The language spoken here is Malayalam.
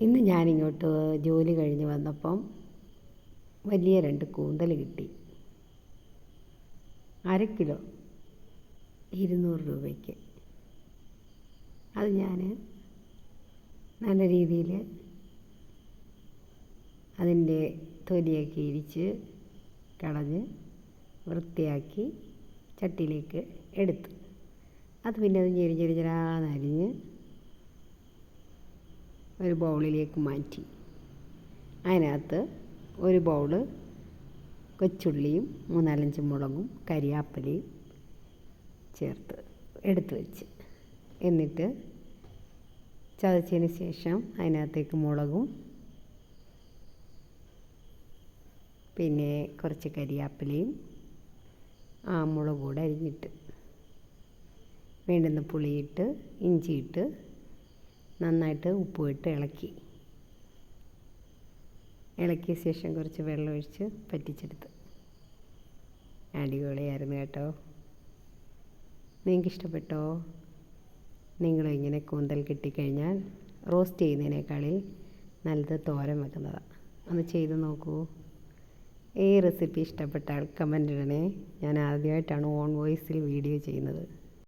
ഇന്ന് ഞാനിങ്ങോട്ട് ജോലി കഴിഞ്ഞ് വന്നപ്പം വലിയ 2 കൂന്തൽ കിട്ടി. 1/2 കിലോ 200 രൂപയ്ക്ക്. അത് ഞാൻ നല്ല രീതിയിൽ അതിൻ്റെ തൊലിയൊക്കെ ഇരിച്ച് കളഞ്ഞ് വൃത്തിയാക്കി ചട്ടിയിലേക്ക് എടുത്തു. അത് പിന്നെ അത് ചെരിഞ്ഞെരിഞ്ഞെരിഞ്ഞ് ഒരു ബൗളിലേക്ക് മാറ്റി. അതിനകത്ത് ഒരു ബൗള് കൊച്ചുള്ളിയും 3-4 മുളകും കരിയാപ്പിലയും ചേർത്ത് എടുത്ത് വെച്ച്, എന്നിട്ട് ചതച്ചതിന് ശേഷം അതിനകത്തേക്ക് മുളകും പിന്നെ കുറച്ച് കരിയാപ്പിലയും മുളക് കൂടെ അരിഞ്ഞിട്ട് വേണ്ടുന്ന പുളിയിട്ട് ഇഞ്ചിയിട്ട് നന്നായിട്ട് ഉപ്പുമിട്ട് ഇളക്കിയ ശേഷം കുറച്ച് വെള്ളമൊഴിച്ച് പറ്റിച്ചെടുത്ത്. അടിപൊളിയായിരുന്നു കേട്ടോ. നിങ്ങൾക്ക് ഇഷ്ടപ്പെട്ടോ? നിങ്ങളും ഇങ്ങനെ കൂന്തൽ കിട്ടിക്കഴിഞ്ഞാൽ റോസ്റ്റ് ചെയ്യുന്നതിനേക്കാളിൽ നല്ലത് തോരൻ വെക്കുന്നതാണ്. ഒന്ന് ചെയ്ത് നോക്കൂ. ഈ റെസിപ്പി ഇഷ്ടപ്പെട്ടാൽ കമൻ്റ് ഇടണേ. ഞാൻ ആദ്യമായിട്ടാണ് ഓൺ വോയിസിൽ വീഡിയോ ചെയ്യുന്നത്.